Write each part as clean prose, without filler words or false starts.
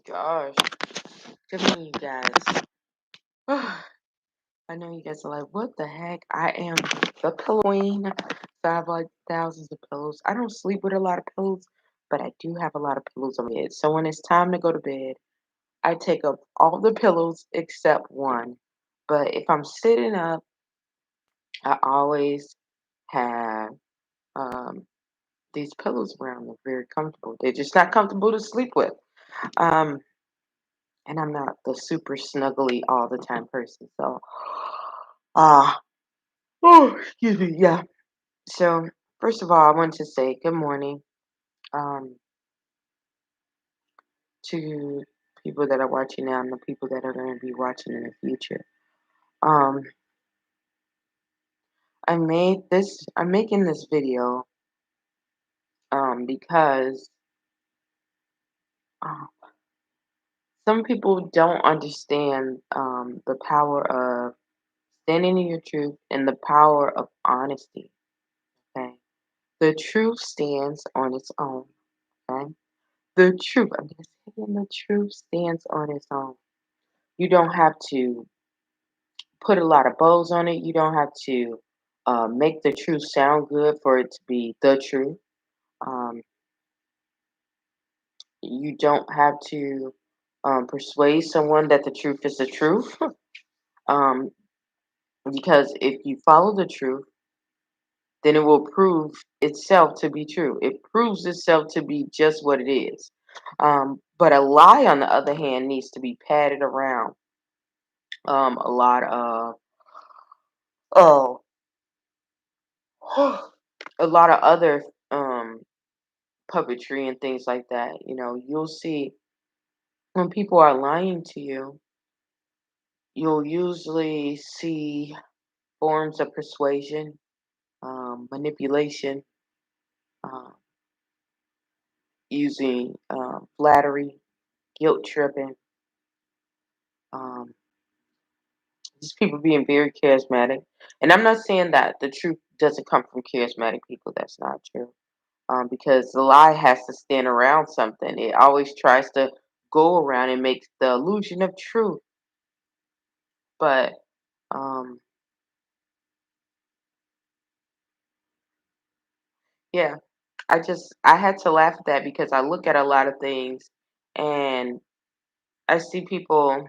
gosh. Good morning, you guys. I know you guys are like, what the heck? I am the pillow queen. So I have like thousands of pillows. I don't sleep with a lot of pillows, but I do have a lot of pillows on my bed. So when it's time to go to bed, I take up all the pillows except one. But if I'm sitting up, I always have um, these pillows around. They're very comfortable. They're just not comfortable to sleep with. Um, and I'm not the super snuggly all the time person. So, ah, excuse me. Yeah. So, first of all, I want to say good morning um, to people that are watching now and the people that are going to be watching in the future. Um, I'm making this video because uh, some people don't understand the power of standing in your truth and the power of honesty. Okay. The truth stands on its own. Okay. The truth, I'm going to say again, the truth stands on its own. You don't have to put a lot of bows on it. You don't have to make the truth sound good for it to be the truth. Um, you don't have to persuade someone that the truth is the truth. um, because if you follow the truth, then it will prove itself to be true. It proves itself to be just what it is. But a lie, on the other hand, needs to be padded around. A lot of oh, a lot of other puppetry and things like that. You know, you'll see when people are lying to you, you'll usually see forms of persuasion, manipulation, um, using flattery, guilt tripping, um, just people being very charismatic. And I'm not saying that the truth doesn't come from charismatic people. That's not true. Because the lie has to stand around something. It always tries to go around and make the illusion of truth. But um, yeah, I had to laugh at that because I look at a lot of things and I see people.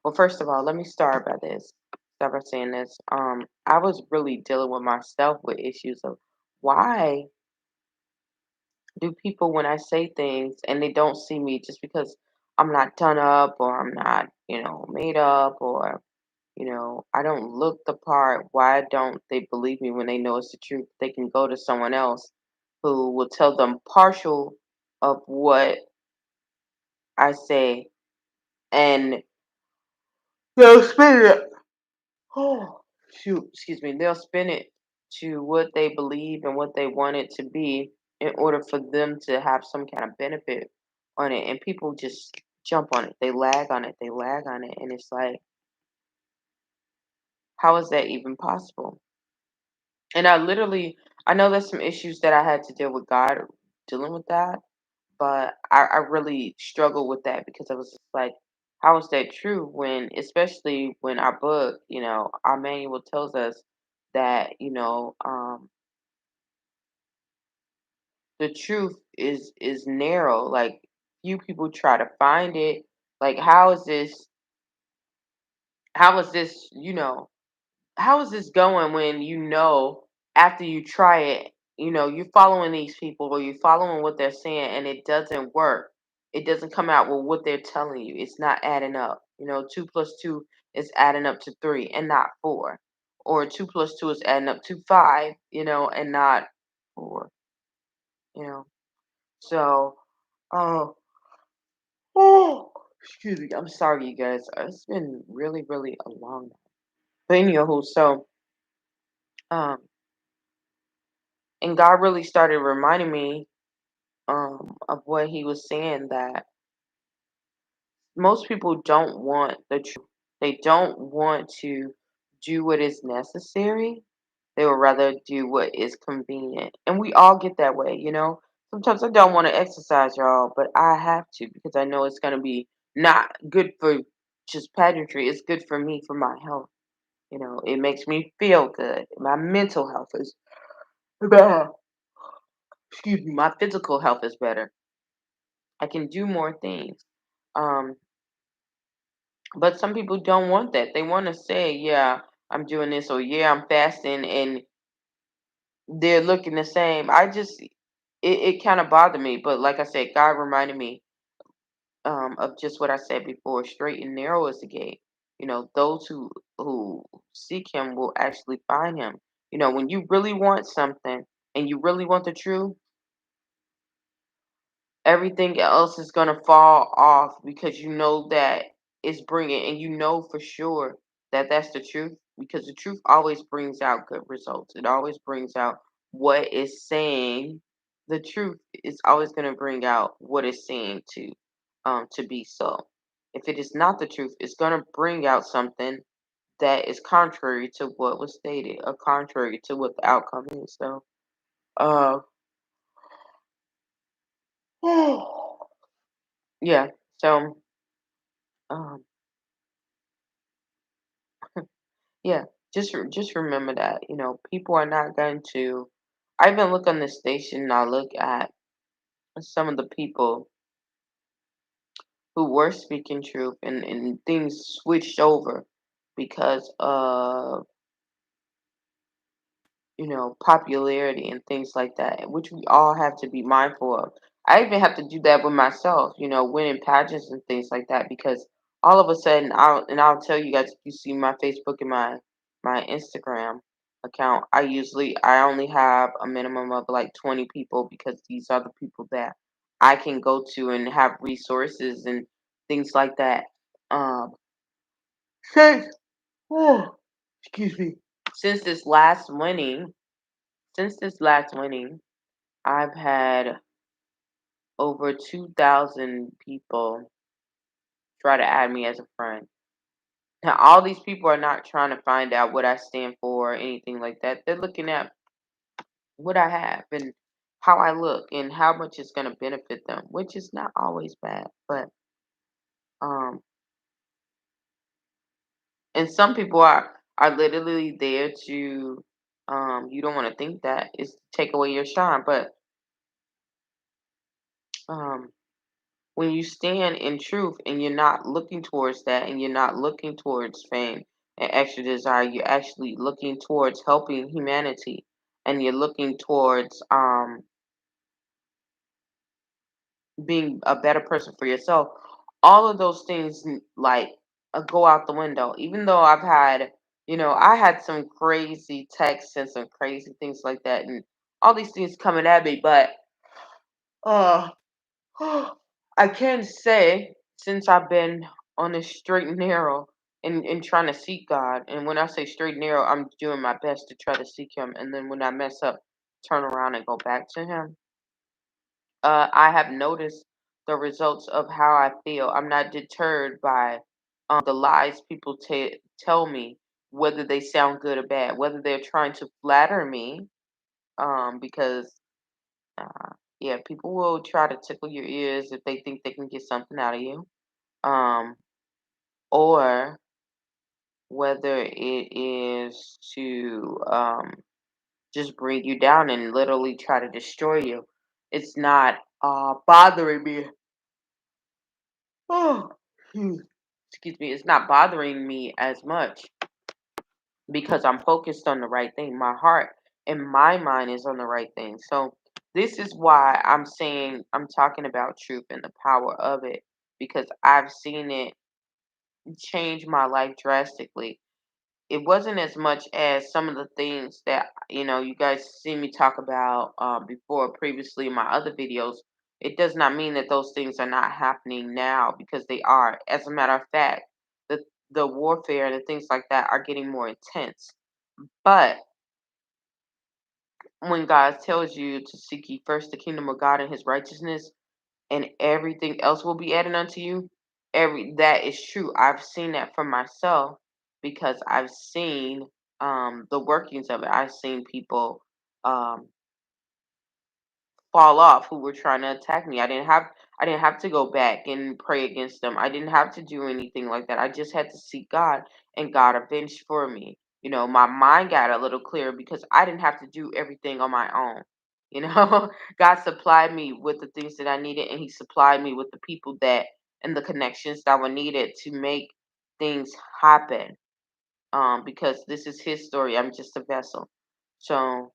Well, first of all, let me start by this. Start by saying this. I was really dealing with myself with issues of why do people, when I say things and they don't see me just because I'm not done up or I'm not, made up, or I don't look the part. Why don't they believe me when they know it's the truth? They can go to someone else who will tell them partial of what I say, and they'll spin it. Oh, shoot, excuse me. They'll spin it to what they believe and what they want it to be in order for them to have some kind of benefit on it. And people just jump on it. They lag on it. They lag on it. And it's like, how is that even possible? And I know there's some issues that I had to deal with God dealing with that, but I really struggle with that because I was just like, how is that true when, especially when our book, our manual tells us that, the truth is narrow. Like few people try to find it. Like how is this, how is this going when after you try it, you're following these people or you're following what they're saying and it doesn't work. It doesn't come out with what they're telling you. It's not adding up. 2 plus 2 is adding up to 3 and not 4. Or 2 plus 2 is adding up to 5, and not 4, you know. So, oh, oh, excuse me. I'm sorry, you guys. It's been really, really a long night. But anywho, so, um, and God really started reminding me of what he was saying, that most people don't want the truth. They don't want to do what is necessary. They would rather do what is convenient. And we all get that way. Sometimes I don't want to exercise, y'all, but I have to because I know it's gonna be not good for just pageantry. It's good for me, for my health. It makes me feel good. My mental health is better. Excuse me. My physical health is better. I can do more things. Um, but some people don't want that. They want to say, "Yeah, I'm doing this," or "Yeah, I'm fasting," and they're looking the same. It kind of bothered me, but like I said, God reminded me of just what I said before. Straight and narrow is the gate. Those who seek Him will actually find Him. When you really want something and you really want the truth, everything else is gonna fall off because you know that it's bringing, and you know for sure that that's the truth because the truth always brings out good results. It always brings out what is saying. The truth is always gonna bring out what is saying to be so. If it is not the truth, it's gonna bring out something that is contrary to what was stated or contrary to what the outcome is. So, uh, yeah. So, um, yeah, just remember that, people are not going to. I even look on the station and I look at some of the people who were speaking truth, and things switched over because of, popularity and things like that, which we all have to be mindful of. I even have to do that with myself, winning pageants and things like that, because all of a sudden, I'll tell you guys, if you see my Facebook and my Instagram account, I only have a minimum of like 20 people because these are the people that I can go to and have resources and things like that. Um, since, excuse me, since this last winning. Since this last winning, I've had over 2,000 people try to add me as a friend. Now, all these people are not trying to find out what I stand for or anything like that. They're looking at what I have and how I look and how much it's going to benefit them, which is not always bad. But, um, and some people are literally there to, you don't want to think that is to take away your shine, but, um, when you stand in truth and you're not looking towards that and you're not looking towards fame and extra desire, you're actually looking towards helping humanity and you're looking towards being a better person for yourself. All of those things like go out the window. Even though I had some crazy texts and some crazy things like that and all these things coming at me, but uh I can say, since I've been on this straight and narrow and trying to seek God, and when I say straight and narrow, I'm doing my best to try to seek Him, and then when I mess up, turn around and go back to Him. I have noticed the results of how I feel. I'm not deterred by the lies people tell me, whether they sound good or bad, whether they're trying to flatter me, because yeah, people will try to tickle your ears if they think they can get something out of you. Um, or whether it is to just bring you down and literally try to destroy you. It's not bothering me. Oh, excuse me. It's not bothering me as much because I'm focused on the right thing. My heart and my mind is on the right thing. So this is why I'm talking about truth and the power of it, because I've seen it change my life drastically. It wasn't as much as some of the things that you guys see me talk about before previously in my other videos. It does not mean that those things are not happening now, because they are. As a matter of fact, the warfare and the things like that are getting more intense. But when God tells you to seek ye first the kingdom of God and His righteousness, and everything else will be added unto you. That is true. I've seen that for myself because I've seen the workings of it. I've seen people um fall off who were trying to attack me. I didn't have to go back and pray against them. I didn't have to do anything like that. I just had to seek God, and God avenged for me. My mind got a little clearer because I didn't have to do everything on my own. God supplied me with the things that I needed, and He supplied me with the people that and the connections that were needed to make things happen. Because this is His story. I'm just a vessel. So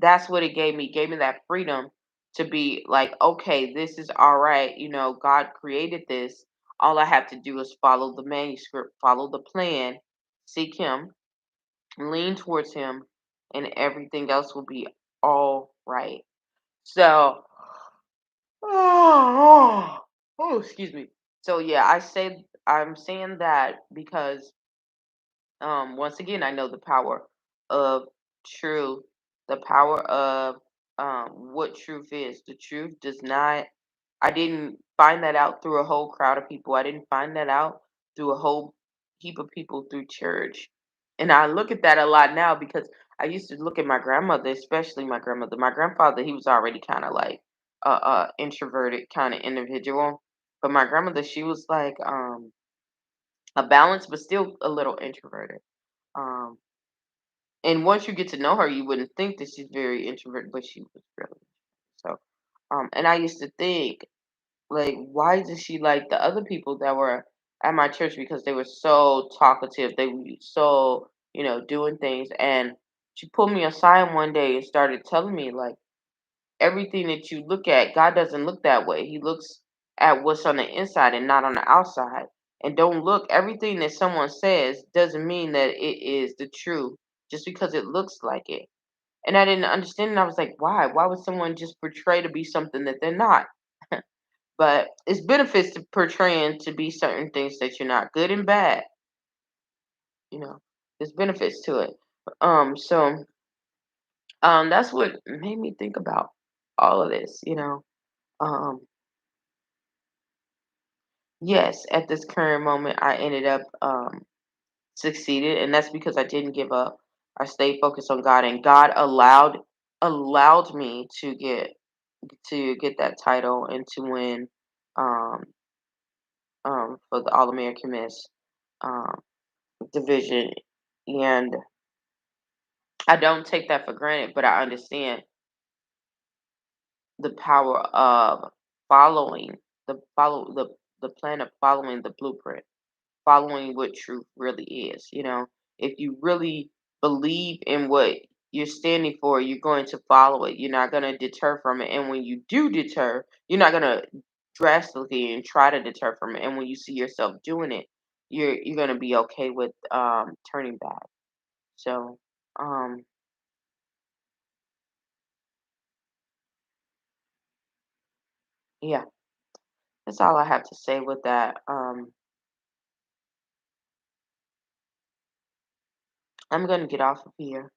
that's what it gave me. It gave me that freedom to be like, okay, this is all right. God created this. All I have to do is follow the manuscript, follow the plan, seek Him, lean towards Him, and everything else will be all right. So, oh, excuse me. So yeah, I'm saying that because once again, I know the power of truth, the power of what truth is. The truth does not, I didn't find that out through a whole crowd of people. I didn't find that out through a whole heap of people through church. And I look at that a lot now because I used to look at my grandmother, especially my grandmother. My grandfather, he was already kind of like a introverted kind of individual. But my grandmother, she was like a balance, but still a little introverted. Um, and once you get to know her, you wouldn't think that she's very introverted, but she was really so. And I used to think, like, why does she like the other people that were at my church because they were so talkative, they were so, doing things. And she pulled me aside one day and started telling me, like, everything that you look at, God doesn't look that way. He looks at what's on the inside and not on the outside. And don't look, everything that someone says doesn't mean that it is the truth just because it looks like it. And I didn't understand. And I was like, why? Why would someone just portray to be something that they're not? But it's benefits to portraying to be certain things that you're not, good and bad. You know, there's benefits to it. So that's what made me think about all of this. Um, yes, at this current moment, I ended up succeeded, and that's because I didn't give up. I stayed focused on God, and God allowed me to get that title and to win um, for the All American Miss um, division. And I don't take that for granted, but I understand the power of following the plan of following the blueprint, following what truth really is. If you really believe in what you're standing for, you're going to follow it. You're not going to deter from it. And when you do deter, you're not going to drastically and try to deter from it. And when you see yourself doing it, you're going to be okay with turning back. So, um, yeah, that's all I have to say with that. I'm going to get off of here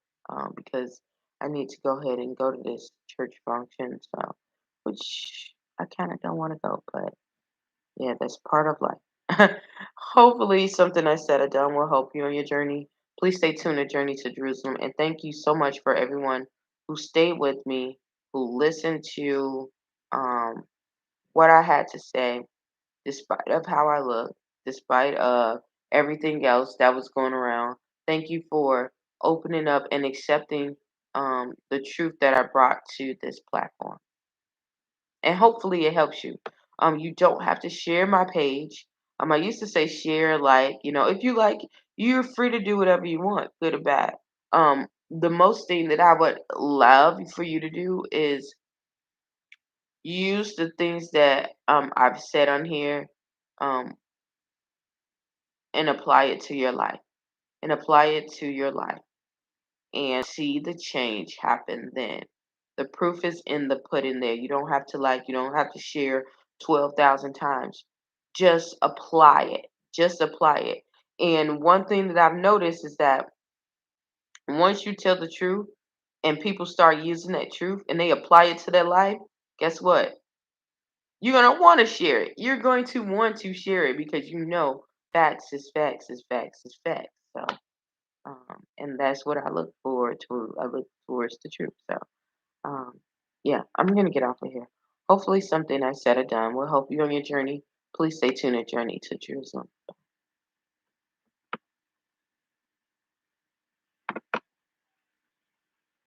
because I need to go ahead and go to this church function. So, which I kind of don't want to go, but yeah, that's part of life. Hopefully, something I said or done will help you on your journey. Please stay tuned to Journey to Jerusalem. And thank you so much for everyone who stayed with me, who listened to um, what I had to say, despite of how I look, despite of everything else that was going around. Thank you for opening up and accepting the truth that I brought to this platform. And hopefully it helps you. You don't have to share my page. I used to say share, like, if you like, you're free to do whatever you want, good or bad. The most thing that I would love for you to do is use the things that I've said on here um, and apply it to your life. And apply it to your life and see the change happen then. The proof is in the pudding there. You don't have to like, you don't have to share 12,000 times. Just apply it. Just apply it. And one thing that I've noticed is that once you tell the truth and people start using that truth and they apply it to their life, guess what? You're going to want to share it. You're going to want to share it because you know facts is facts is facts is facts. So, and that's what I look forward to. I look towards the truth. So, um, Yeah, I'm gonna get off of here. Hopefully something I said or done will help you on your journey. Please stay tuned at Journey to Jerusalem.